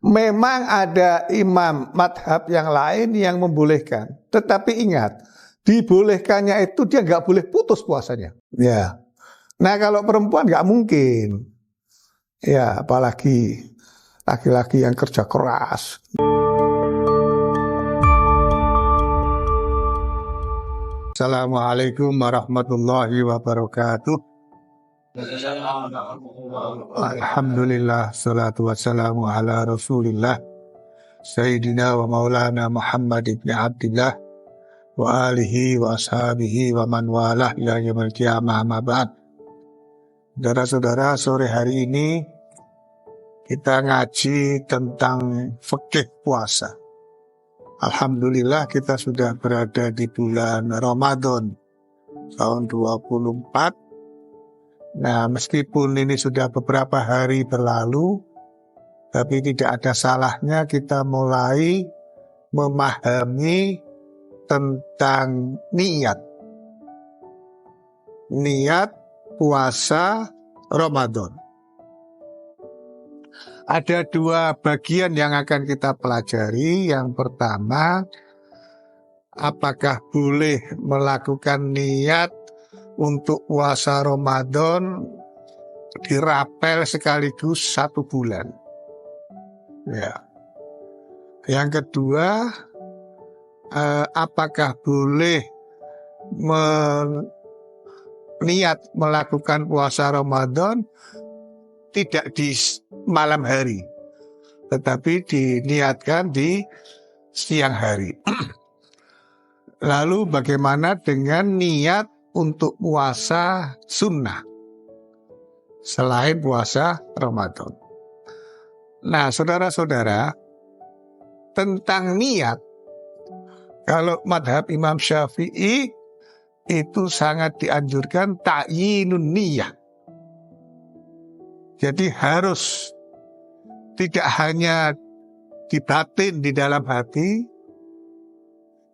Memang ada imam madhab yang lain yang membolehkan. Tetapi ingat, dibolehkannya itu dia nggak boleh putus puasanya. Ya. Nah kalau perempuan nggak mungkin. Ya apalagi laki-laki yang kerja keras. Assalamualaikum warahmatullahi wabarakatuh. Alhamdulillah, salatu wassalamu ala rasulillah Sayyidina wa maulana Muhammad ibn Abdillah wa alihi wa ashabihi wa man walah ila yaumil qiyamah amma ba'd. Saudara-saudara, sore hari ini kita ngaji tentang fikih puasa. Alhamdulillah kita sudah berada di bulan Ramadan tahun 24. Nah, meskipun ini sudah beberapa hari berlalu, tapi tidak ada salahnya kita mulai memahami tentang niat puasa Ramadan. Ada dua bagian yang akan kita pelajari. Yang pertama, apakah boleh melakukan niat untuk puasa Ramadan dirapel sekaligus 1 bulan. Ya. Yang kedua, apakah boleh niat melakukan puasa Ramadan tidak di malam hari, tetapi diniatkan di siang hari. Lalu bagaimana dengan niat untuk puasa sunnah selain puasa Ramadan? Nah, saudara-saudara, tentang niat, kalau madhab Imam Syafi'i itu sangat dianjurkan ta'yinun niyah. Jadi harus tidak hanya dibatin di dalam hati,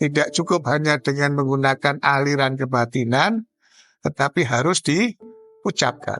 tidak cukup hanya dengan menggunakan aliran kebatinan, tetapi harus diucapkan.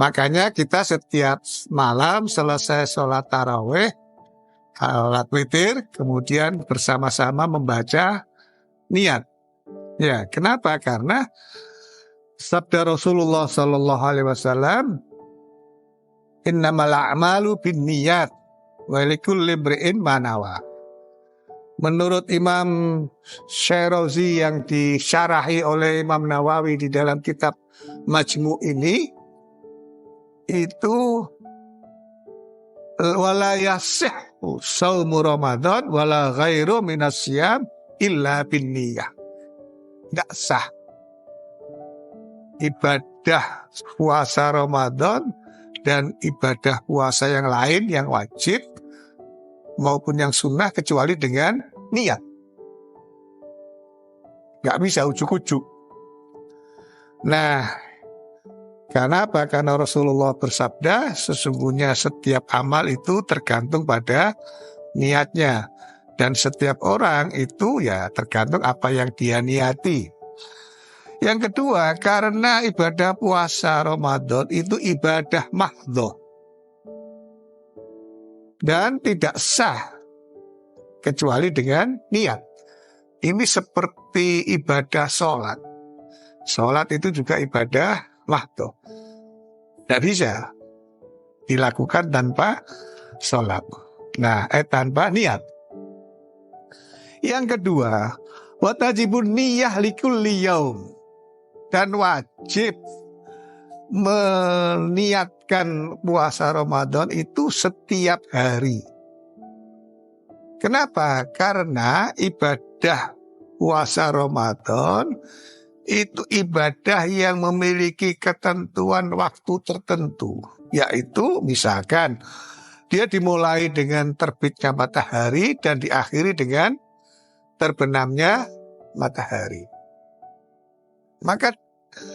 Makanya kita setiap malam selesai sholat tarawih, sholat witir, kemudian bersama-sama membaca niat. Ya, kenapa? Karena sabda Rasulullah Sallallahu Alaihi Wasallam, innamal a'malu binniyat wa likulli imri'in ma nawa. Menurut Imam Syarazi yang disyarahi oleh Imam Nawawi di dalam kitab Majmu' ini, itu wala yasihhu shaumu Ramadan wala ghairu minas syiyam illa binniyah. Tidak sah ibadah puasa Ramadan dan ibadah puasa yang lain yang wajib maupun yang sunnah kecuali dengan niat. Gak bisa ujuk-ujuk. Nah, karena apa? Karena Rasulullah bersabda, sesungguhnya setiap amal itu tergantung pada niatnya. Dan setiap orang itu ya tergantung apa yang dia niati. Yang kedua, karena ibadah puasa Ramadan itu ibadah mahdhah dan tidak sah kecuali dengan niat. Ini seperti ibadah sholat. Sholat itu juga ibadah mahdhah. Tidak bisa dilakukan tanpa sholat. Nah, tanpa niat. Yang kedua, watajibun niyah likulli yaum. Dan wajib meniatkan puasa Ramadan itu setiap hari. Kenapa? Karena ibadah puasa Ramadan itu ibadah yang memiliki ketentuan waktu tertentu. Yaitu misalkan dia dimulai dengan terbitnya matahari dan diakhiri dengan terbenamnya matahari. Maka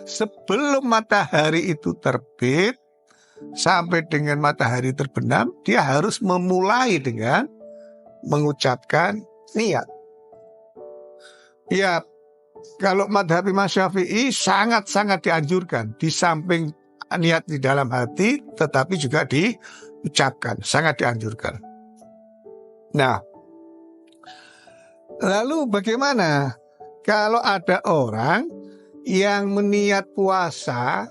sebelum matahari itu terbit sampai dengan matahari terbenam, dia harus memulai dengan mengucapkan niat. Ya, kalau madhab Imam Syafi'i sangat-sangat dianjurkan. Di samping niat di dalam hati, tetapi juga di ucapkan, sangat dianjurkan. Nah, lalu bagaimana kalau ada orang yang meniat puasa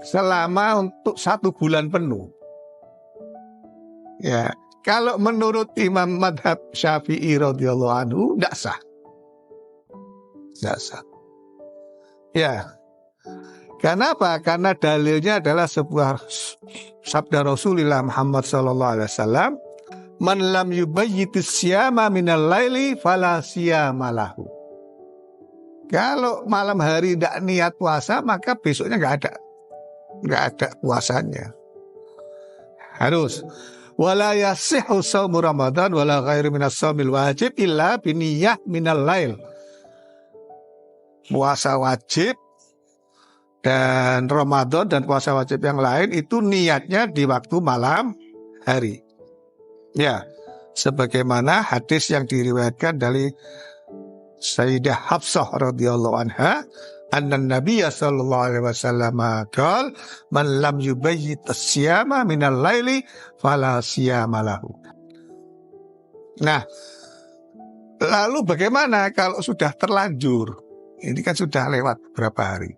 selama untuk 1 bulan penuh? Ya, kalau menurut Imam Madhab Syafi'i radhiyallahu anhu, tidak sah. Tidak sah. Ya, kenapa? Karena dalilnya adalah sebuah sabda Rasulullah Muhammad SAW, "Man lam yubayyitis siyama minal laili fala siyama lahu." Kalau malam hari tidak niat puasa, maka besoknya nggak ada puasanya. Harus. Wala yasihhu shaumu Ramadan wala ghairu minas shaumil wajib illa biniyah minal lail. Puasa wajib dan Ramadan dan puasa wajib yang lain itu niatnya di waktu malam hari. Ya, sebagaimana hadis yang diriwayatkan dari Sayyidah Hafsah radhiyallahu anha, anna Nabiya sallallahu alaihi wasallam qala man lam yubayyit as-siyama minal laili fala siyama lahu. Nah, lalu bagaimana kalau sudah terlanjur? Ini kan sudah lewat beberapa hari.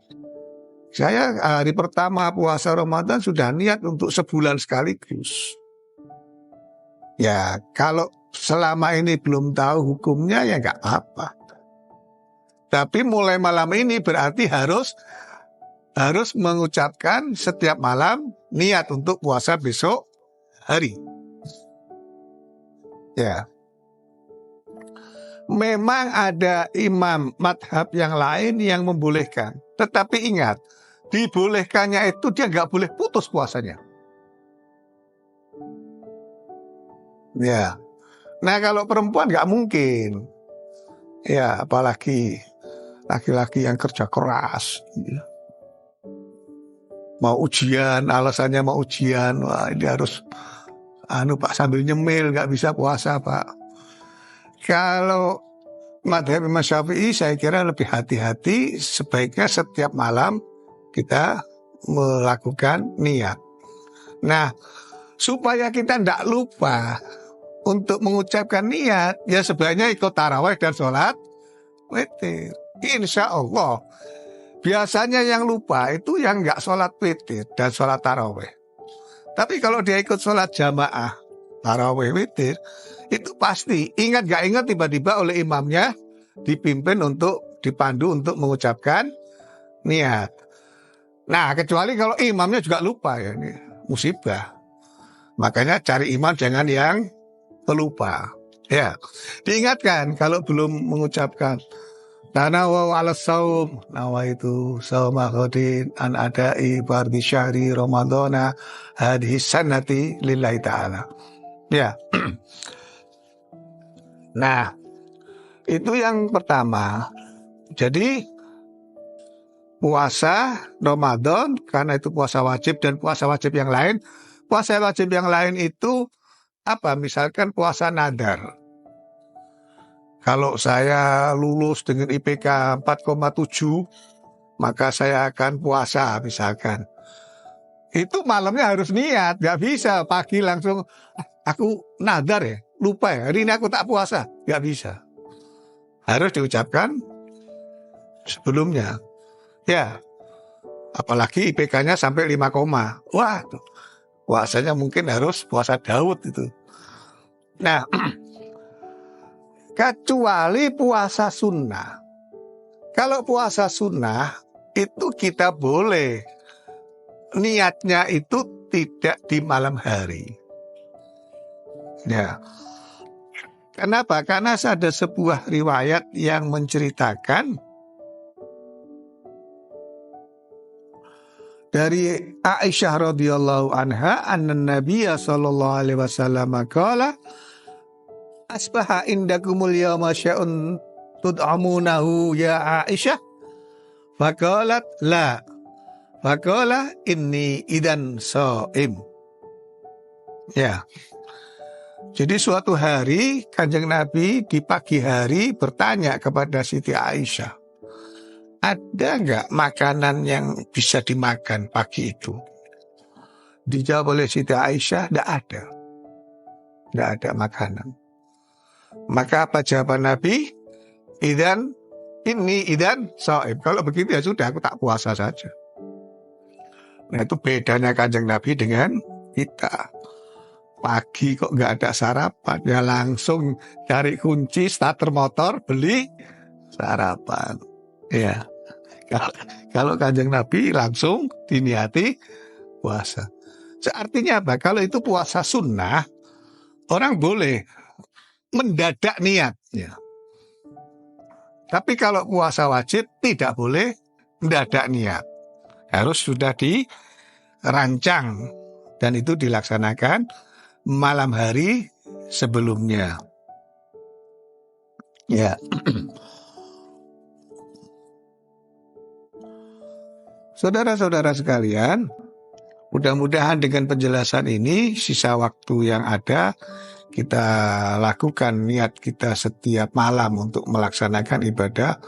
Saya hari pertama puasa Ramadan sudah niat untuk sebulan sekaligus. Ya, kalau selama ini belum tahu hukumnya ya nggak apa. Tapi mulai malam ini berarti harus mengucapkan setiap malam niat untuk puasa besok hari. Ya. Memang ada imam madhab yang lain yang membolehkan. Tetapi ingat, dibolehkannya itu dia nggak boleh putus puasanya. Ya. Nah kalau perempuan nggak mungkin. Ya, apalagi laki-laki yang kerja keras, mau ujian, alasannya mau ujian, wah ini harus Pak sambil nyemil, nggak bisa puasa Pak. Kalau madhab Imam Syafi'i saya kira lebih hati-hati, sebaiknya setiap malam kita melakukan niat. Nah, supaya kita tidak lupa untuk mengucapkan niat, ya sebaiknya ikut tarawih dan sholat witir. Insya Allah. Biasanya yang lupa itu yang nggak sholat witir dan sholat tarawih. Tapi kalau dia ikut sholat jamaah tarawih witir, itu pasti ingat gak ingat tiba-tiba oleh imamnya dipimpin untuk dipandu untuk mengucapkan niat. Nah kecuali kalau imamnya juga lupa, ya ini musibah. Makanya cari imam jangan yang pelupa. Ya, diingatkan kalau belum mengucapkan tanawa ala saum, nawa itu sauma ghadin an adai fardhi syahri ramadhana hadhihi sanati lillahi ta'ala. Ya. Nah, itu yang pertama. Jadi puasa Ramadan karena itu puasa wajib dan puasa wajib yang lain. Puasa wajib yang lain itu apa? Misalkan puasa nadar. Kalau saya lulus dengan IPK 4,7, maka saya akan puasa misalkan. Itu malamnya harus niat, gak bisa pagi langsung aku nadar ya, lupa ya, hari ini aku tak puasa, gak bisa. Harus diucapkan sebelumnya. Ya, apalagi IPK-nya sampai 5, wah tuh, puasanya mungkin harus puasa Daud itu. Nah, kecuali puasa sunnah. Kalau puasa sunnah itu kita boleh niatnya itu tidak di malam hari. Ya. Kenapa? Karena ada sebuah riwayat yang menceritakan dari Aisyah radhiyallahu anha, anna Nabiyya sallallahu alaihi wasallam qala asbaha indakumul yawma sya'un tud'amunahu ya Aisyah. Faqalat la. Faqala inni idan shaim. Ya. Jadi suatu hari Kanjeng Nabi di pagi hari bertanya kepada Siti Aisyah, ada enggak makanan yang bisa dimakan pagi itu? Dijawab oleh Siti Aisyah, tidak ada. Tidak ada makanan. Maka apa jawaban Nabi? Idan shaim. Kalau begitu ya sudah, aku tak puasa saja. Nah, itu bedanya Kanjeng Nabi dengan kita. Pagi kok nggak ada sarapan, ya langsung cari kunci starter motor, beli sarapan. Ya, kalau Kanjeng Nabi langsung diniati puasa. Artinya apa? Kalau itu puasa sunnah, orang boleh mendadak niat. Ya. Tapi kalau puasa wajib tidak boleh mendadak niat. Harus sudah dirancang dan itu dilaksanakan malam hari sebelumnya. Ya. Saudara-saudara sekalian, mudah-mudahan dengan penjelasan ini sisa waktu yang ada kita lakukan niat kita setiap malam untuk melaksanakan ibadah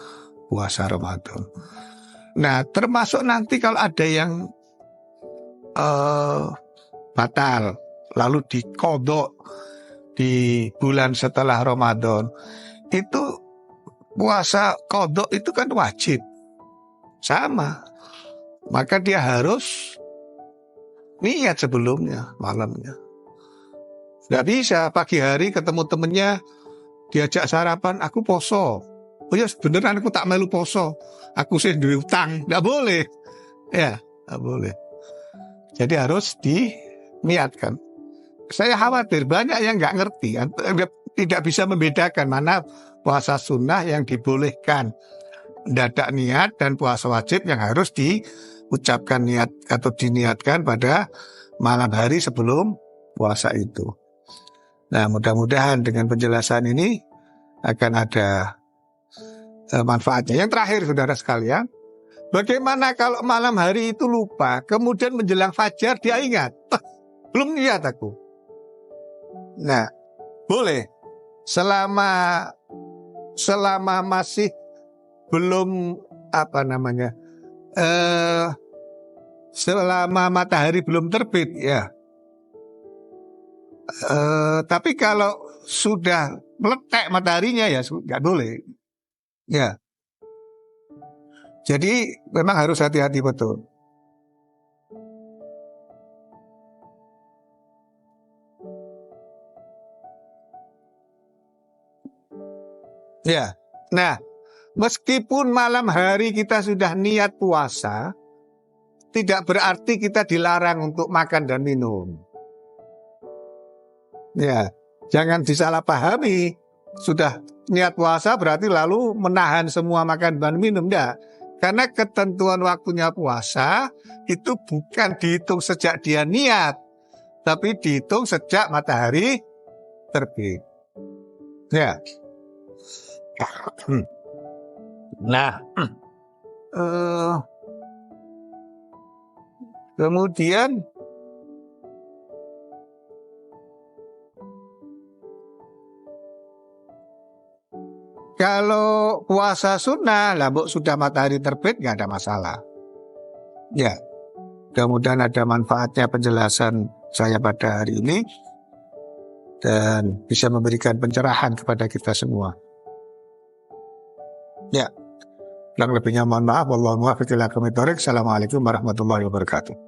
puasa Ramadan. Nah, termasuk nanti kalau ada yang batal lalu diqodho di bulan setelah Ramadan, itu puasa qodho itu kan wajib sama, maka dia harus niat sebelumnya malamnya. Nggak bisa pagi hari ketemu temennya diajak sarapan, aku poso. Oh ya beneran aku tak melu poso, aku sih duwe utang. Nggak boleh. Ya, nggak boleh. Jadi harus diniatkan. Saya khawatir banyak yang nggak ngerti, tidak bisa membedakan mana puasa sunnah yang dibolehkan mendadak niat dan puasa wajib yang harus diucapkan niat atau diniatkan pada malam hari sebelum puasa itu. Nah, mudah-mudahan dengan penjelasan ini akan ada manfaatnya. Yang terakhir, saudara sekalian, bagaimana kalau malam hari itu lupa, kemudian menjelang fajar dia ingat, belum niat aku. Nah, boleh selama masih belum selama matahari belum terbit ya. Tapi kalau sudah meletak mataharinya ya nggak boleh. Ya. Jadi memang harus hati-hati betul. Ya. Nah, meskipun malam hari kita sudah niat puasa, tidak berarti kita dilarang untuk makan dan minum. Ya, jangan disalahpahami. Sudah niat puasa berarti lalu menahan semua makan dan minum. Enggak. Karena ketentuan waktunya puasa itu bukan dihitung sejak dia niat, tapi dihitung sejak matahari terbit. Ya. Nah, kemudian kalau puasa sunnah, lah sudah matahari terbit nggak ada masalah. Ya, mudah-mudahan ada manfaatnya penjelasan saya pada hari ini dan bisa memberikan pencerahan kepada kita semua. Ya, kurang lebihnya mohon maaf. Wallahul muwaffiq ila aqwamit thoriq. Assalamualaikum warahmatullahi wabarakatuh.